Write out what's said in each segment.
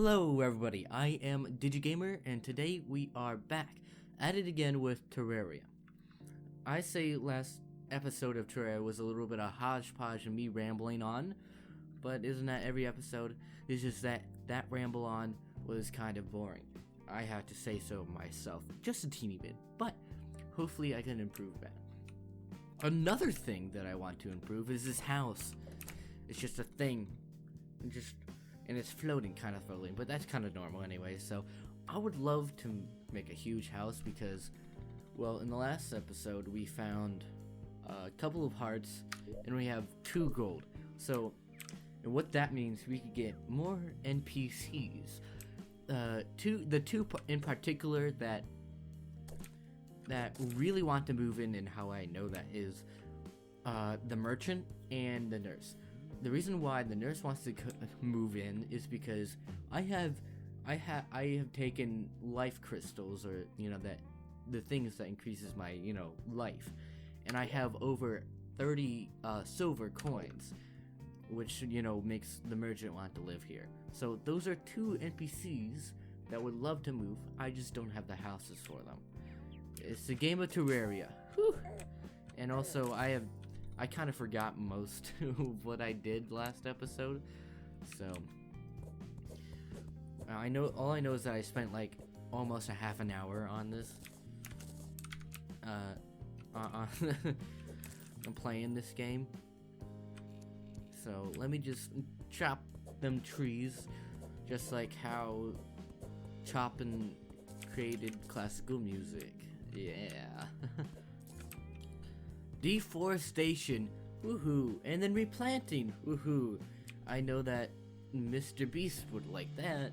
Hello everybody, I am DigiGamer and today we are back at it again with Terraria. I say last episode of Terraria was a little bit of hodgepodge and me rambling on, but isn't that every episode? It's just that ramble on was kind of boring. I have to say so myself, just a teeny bit, but hopefully I can improve that. Another thing that I want to improve is this house. It's just a thing. And it's floating, kind of floating, but that's kind of normal anyway. So I would love to make a huge house because, well, in the last episode we found a couple of hearts and we have 2 gold. So, and what that means, we could get more NPCs. The two in particular that really want to move in, and how I know that is the merchant and the nurse. The reason why the nurse wants to move in is because I have taken life crystals, or that the things that increases my life, and I have over 30 silver coins, which makes the merchant want to live here. So those are 2 NPCs that would love to move. I just don't have the houses for them. It's a game of Terraria. Whew. And also I kind of forgot most of what I did last episode, so all I know is that I spent like almost a half an hour on this, I'm playing this game. So let me just chop them trees, just like how chopping created classical music. Yeah. Deforestation, woohoo, and then replanting, woohoo. I know that Mr. Beast would like that.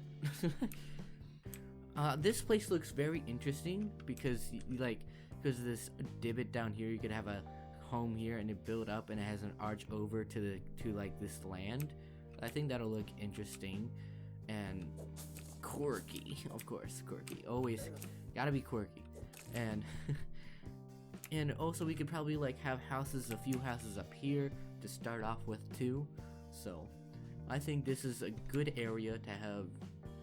This place looks very interesting because because of this divot down here, you could have a home here and it build up and it has an arch over to like this land. I think that'll look interesting and quirky, of course, quirky. Always gotta be quirky. And and also we could probably like have a few houses up here to start off with too. So I think this is a good area to have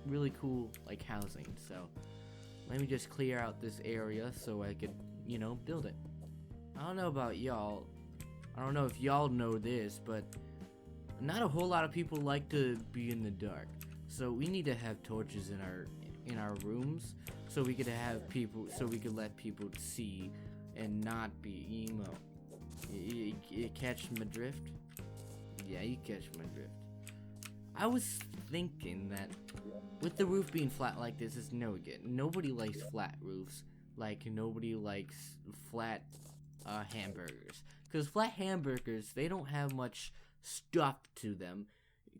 really cool like housing. So let me just clear out this area so I could build it. I don't know about y'all, I don't know if y'all know this, but not a whole lot of people like to be in the dark. So we need to have torches in our rooms so we could let people see and not be emo. You catch my drift? Yeah, you catch my drift. I was thinking that with the roof being flat like this is no good. Nobody likes flat roofs. Like nobody likes flat hamburgers. Because flat hamburgers, they don't have much stuff to them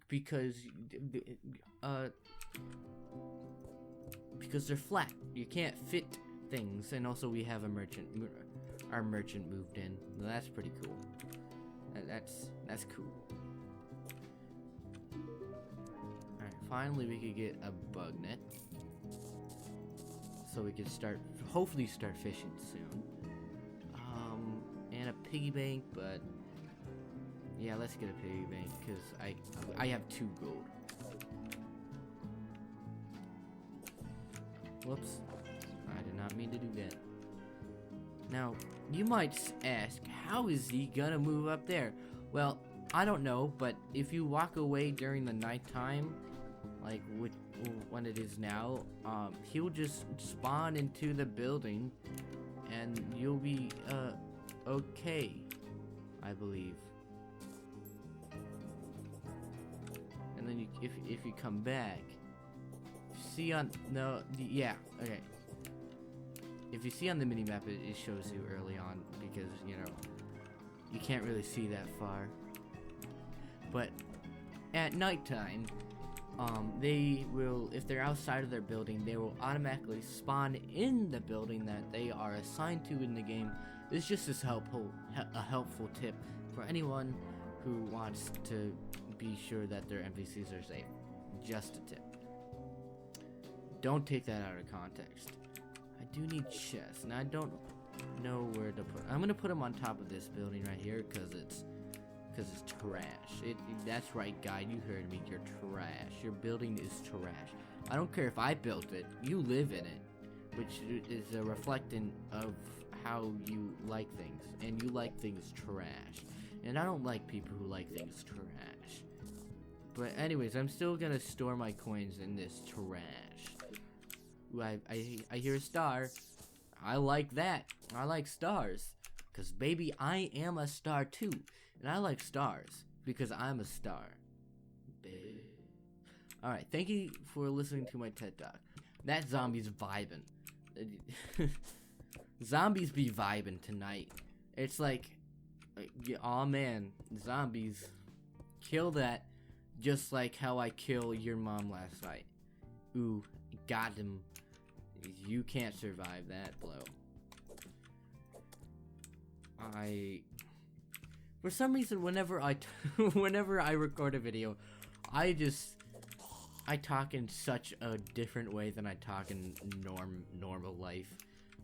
because they're flat. You can't fit things. And also we have our merchant moved in. That's pretty cool. That's cool. Alright, finally we could get a bug net, so we can hopefully start fishing soon. And a piggy bank, but yeah, let's get a piggy bank because I have 2 gold. Whoops, I did not mean to do that. Now, you might ask, how is he gonna move up there? Well, I don't know, but if you walk away during the nighttime, like when it is now, he'll just spawn into the building, and you'll be okay, I believe. And then if you come back, see on okay. If you see on the minimap, it shows you early on because you can't really see that far. But at nighttime, they will, if they're outside of their building, they will automatically spawn in the building that they are assigned to in the game. It's just a helpful tip for anyone who wants to be sure that their NPCs are safe. Just a tip. Don't take that out of context. I do need chests, and I don't know where to put. I'm gonna put them on top of this building right here because it's Because it's trash. That's right, guy. You heard me. You're trash. Your building is trash. I don't care if I built it. You live in it, which is a reflectant of how you like things, and you like things trash. And I don't like people who like things trash. But anyways, I'm still gonna store my coins in this trash. Ooh, I hear a star. I like that. I like stars. Cause baby, I am a star too. And I like stars. Because I'm a star. Alright, thank you for listening to my TED Talk. That zombie's vibing. Zombies be vibing tonight. It's like, aw man, zombies. Kill that. Just like how I kill your mom last night. Ooh, got him. You can't survive that blow. For some reason, whenever I record a video, I talk in such a different way than I talk in normal life.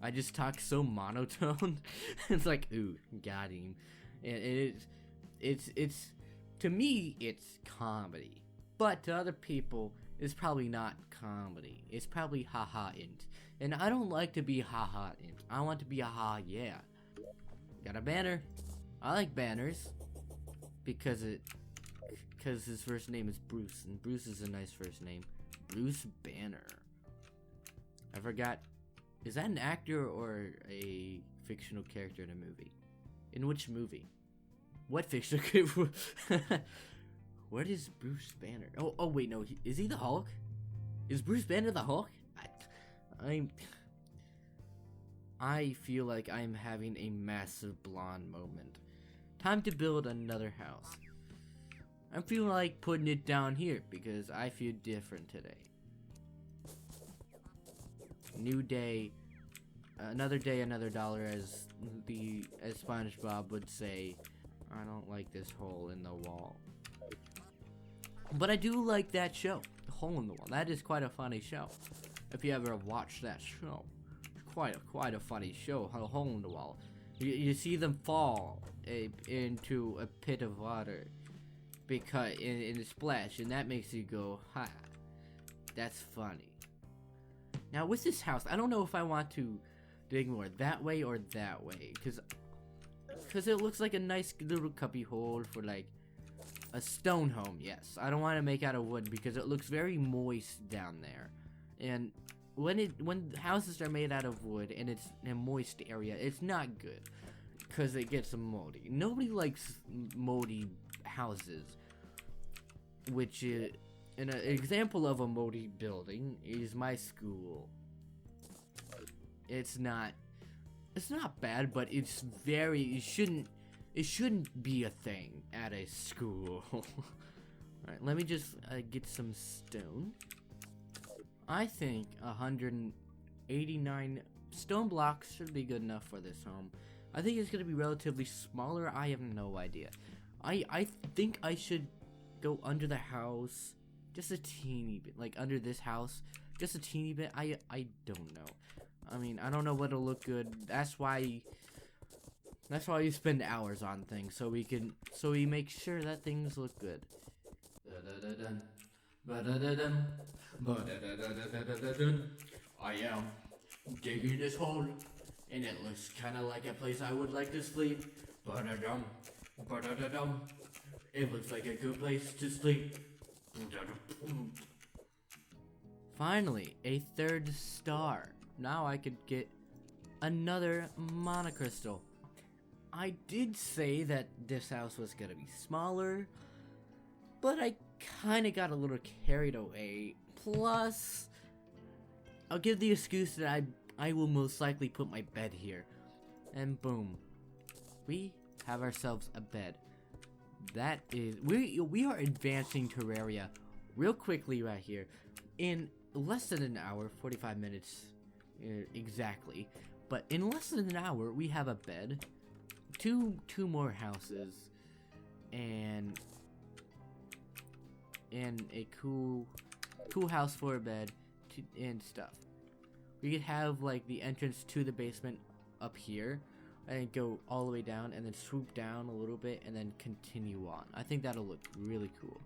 I just talk so monotone. It's like, ooh, got him. And it's to me, it's comedy. But to other people, it's probably not comedy. It's probably haha-int. And I don't like to be haha-int. I want to be haha, yeah. Got a banner. I like banners. Because his first name is Bruce. And Bruce is a nice first name. Bruce Banner. I forgot. Is that an actor or a fictional character in a movie? In which movie? What fictional character? What is Bruce Banner? Oh wait, no. Is he the Hulk? Is Bruce Banner the Hulk? I feel like I'm having a massive blonde moment. Time to build another house. I'm feeling like putting it down here because I feel different today. New day, another day, another dollar, as SpongeBob would say. I don't like this hole in the wall. But I do like that show, The Hole in the Wall. That is quite a funny show. If you ever watched that show, quite a funny show. A hole in the wall. You see them fall into a pit of water, because in a splash, and that makes you go, ha. That's funny. Now with this house, I don't know if I want to dig more that way or that way, because it looks like a nice little cubby hole for like a stone home. Yes, I don't want to make out of wood because it looks very moist down there, and when houses are made out of wood and it's in a moist area, it's not good because it gets moldy. Nobody likes moldy houses, which is an example of a moldy building is my school. It's not bad, but it shouldn't be a thing at a school. Alright, let me just get some stone. I think 189 stone blocks should be good enough for this home. I think it's going to be relatively smaller. I have no idea. I think I should go under the house just a teeny bit, like under this house, just a teeny bit. I don't know. I mean, I don't know what'll look good. That's why you spend hours on things, so we make sure that things look good. I am digging this hole, and it looks kind of like a place I would like to sleep. It looks like a good place to sleep. Finally, a third star. Now I could get another monocrystal. I did say that this house was gonna be smaller, but I kind of got a little carried away. Plus, I'll give the excuse that I will most likely put my bed here. And boom, we have ourselves a bed. That is, we are advancing Terraria real quickly right here. In less than an hour, 45 minutes exactly. But in less than an hour, we have a bed, two more houses, and a cool house for a bed and stuff. We could have like the entrance to the basement up here, and go all the way down and then swoop down a little bit and then continue on. I think that'll look really cool.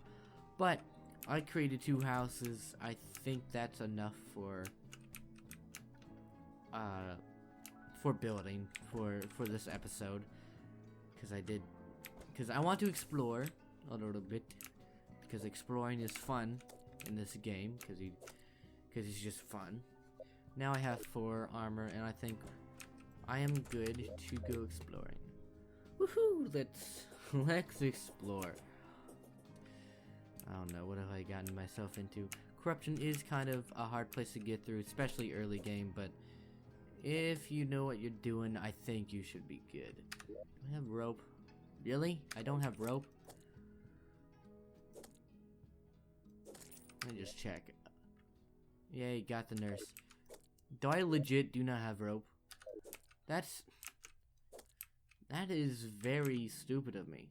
But I created 2 houses. I think that's enough for building for this episode, because I want to explore a little bit, because exploring is fun in this game, because it's just fun. Now I have 4 armor, and I think I am good to go exploring. Woohoo! Let's explore. I don't know, what have I gotten myself into? Corruption is kind of a hard place to get through, especially early game, but if you know what you're doing, I think you should be good. I have rope. Really? I don't have rope? Let me just check. Yay, got the nurse. Do I legit do not have rope? That is very stupid of me.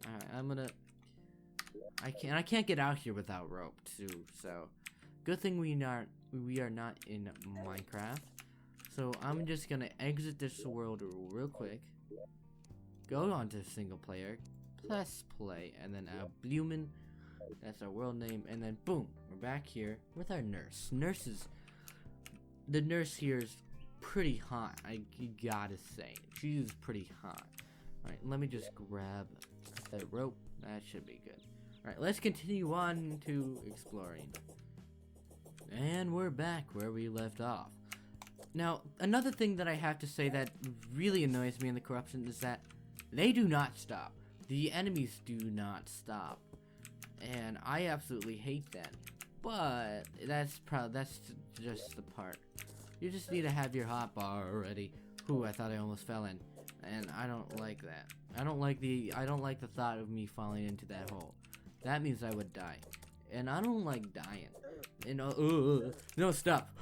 Alright, I can't get out here without rope too, so good thing we are not in Minecraft. So I'm just gonna exit this world real quick. Go on to single player, press play, and then Blumen, that's our world name, and then boom, we're back here with our nurse. The nurse here is pretty hot, I gotta say. She's pretty hot. Alright, let me just grab that rope. That should be good. Alright, let's continue on to exploring. And we're back where we left off. Now, another thing that I have to say that really annoys me in the corruption is that they do not stop. The enemies do not stop. And I absolutely hate that. But that's just the part. You just need to have your hotbar already. Ooh, I thought I almost fell in. And I don't like that. I don't like the thought of me falling into that hole. That means I would die. And I don't like dying. You know, no, stop.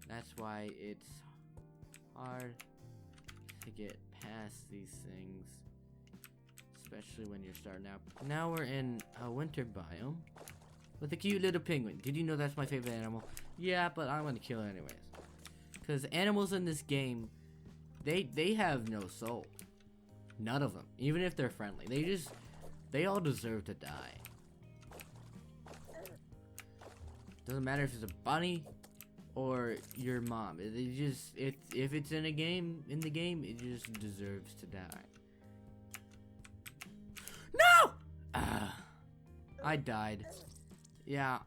That's why it's hard to get past these things, especially when you're starting out. Now we're in a winter biome with a cute little penguin. Did you know that's my favorite animal? Yeah, but I'm gonna kill it anyways. Because animals in this game, they have no soul. None of them. Even if they're friendly. They all deserve to die. Doesn't matter if it's a bunny or your mom. If it's in the game, it just deserves to die. No! I died. Yeah.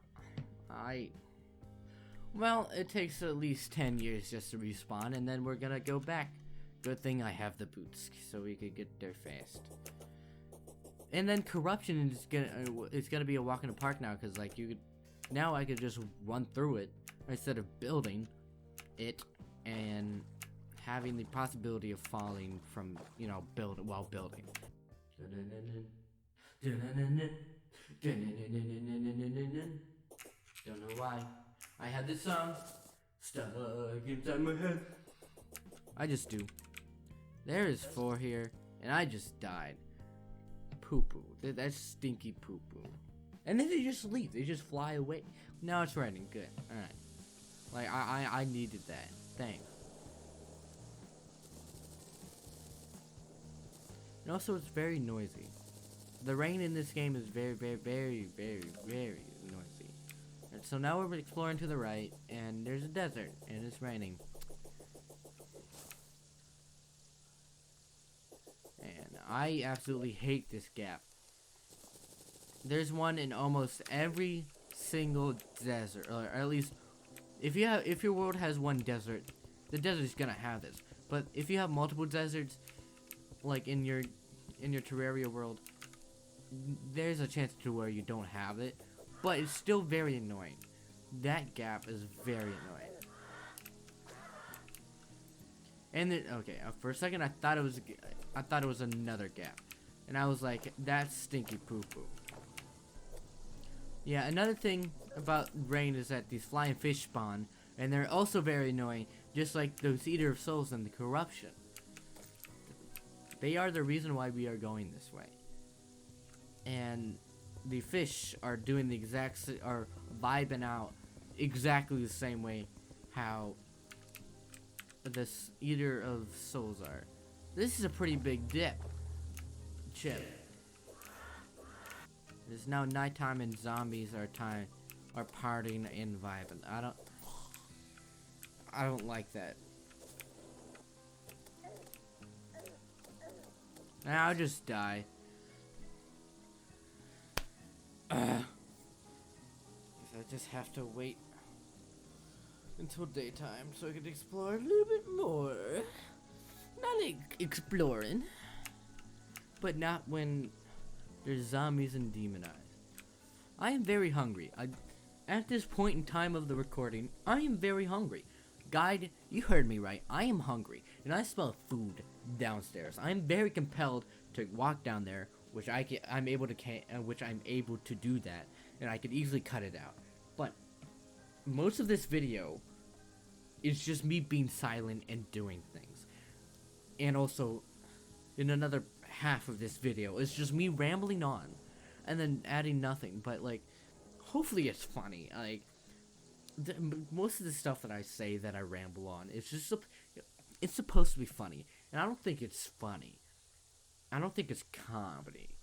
Well, it takes at least 10 years just to respawn, and then we're gonna go back. Good thing I have the boots, so we could get there fast. And then corruption is gonna be a walk in the park now, because like now I could just run through it instead of building it and having the possibility of falling from, you know, while building. Don't know why I had this song stuck inside my head. I just do. There is 4 here, and I just died. Poo-poo. That's stinky poo-poo. And then they just leave. They just fly away. Now it's raining. Good. Alright. Like, I needed that. Thanks. And also, it's very noisy. The rain in this game is very, very, very, very, very noisy. And so now we're exploring to the right, and there's a desert, and it's raining. And I absolutely hate this gap. There's one in almost every single desert, or at least if your world has one desert, the desert's gonna have this. But if you have multiple deserts, like in your Terraria world, there's a chance to where you don't have it, but it's still very annoying. That gap is very annoying. And then, okay, for a second I thought it was another gap, and I was like, that's stinky poo poo. Yeah, another thing about rain is that these flying fish spawn, and they're also very annoying, just like those Eater of Souls and the corruption. They are the reason why we are going this way. And the fish are doing the are vibing out exactly the same way how this Eater of Souls are. This is a pretty big dip. Chip. It's now nighttime and zombies are partying and vibing. I don't like that. Now I'll just die. I just have to wait until daytime so I can explore a little bit more. Not exploring, but not when there's zombies and demon eyes. I am very hungry. At this point in time of the recording, I am very hungry. Guide, you heard me right. I am hungry, and I smell food downstairs. I am very compelled to walk down there, which I'm able to do that, and I could easily cut it out. But most of this video is just me being silent and doing things, and also in another half of this video is just me rambling on, and then adding nothing. But like, hopefully it's funny. Like, most of the stuff that I say that I ramble on is just it's supposed to be funny, and I don't think it's funny. I don't think it's comedy,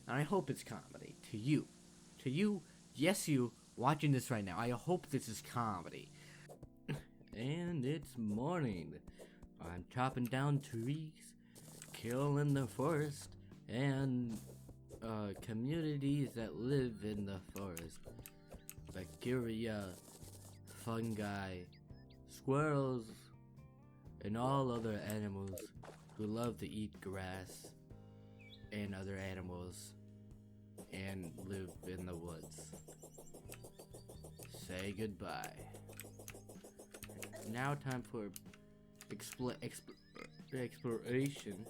and I hope it's comedy to you. Yes, you watching this right now. I hope this is comedy. And it's morning. I'm chopping down trees, killing the forest, and communities that live in the forest. Bacteria, fungi, squirrels, and all other animals who love to eat grass and other animals and live in the woods. Say goodbye. Now time for exploration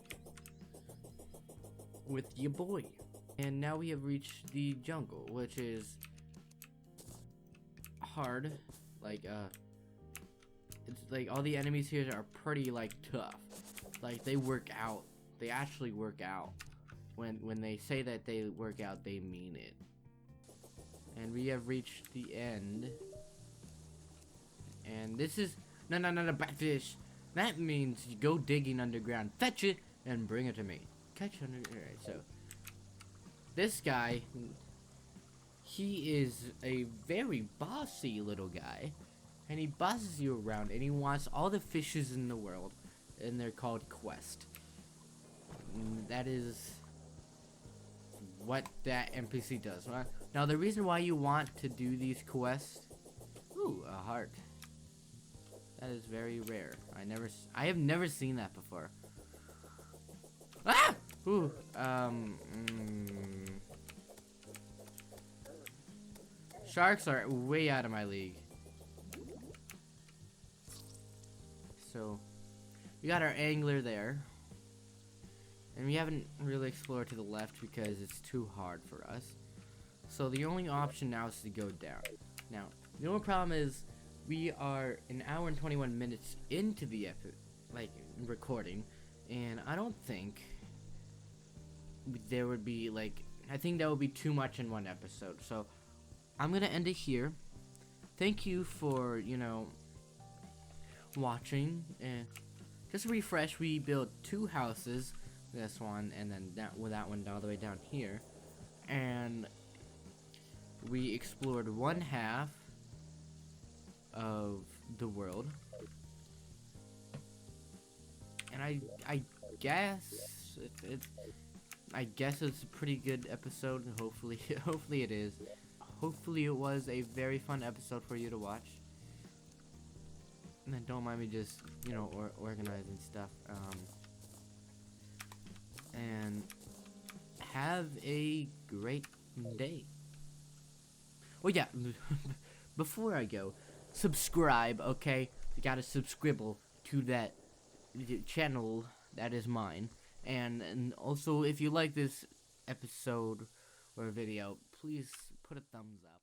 with your boy. And now we have reached the jungle, which is hard. Like, it's like all the enemies here are pretty like tough. Like, they work out. They actually work out. When they say that they work out, they mean it. And we have reached the end. And this is no batfish. That means you go digging underground, fetch it, and bring it to me. Catch under. Alright, so this guy, he is a very bossy little guy, and he bosses you around, and he wants all the fishes in the world, and they're called quest. That is what that NPC does. Now the reason why you want to do these quests, ooh, a heart. That is very rare. I have never seen that before. Ah! Ooh, Sharks are way out of my league. So, we got our angler there. And we haven't really explored to the left because it's too hard for us. So the only option now is to go down. Now, the only problem is we are an hour and 21 minutes into the recording, and I don't think there would be I think that would be too much in one episode. So I'm gonna end it here. Thank you for, watching. And just to refresh, we built 2 houses. This one, and then that one all the way down here, and we explored 1/2 of the world. And I guess it's a pretty good episode. Hopefully it is. Hopefully it was a very fun episode for you to watch. And then don't mind me just organizing stuff. And have a great day. Oh yeah, before I go, subscribe, okay? You gotta subscribe to that channel that is mine. And also, if you like this episode or video, please put a thumbs up.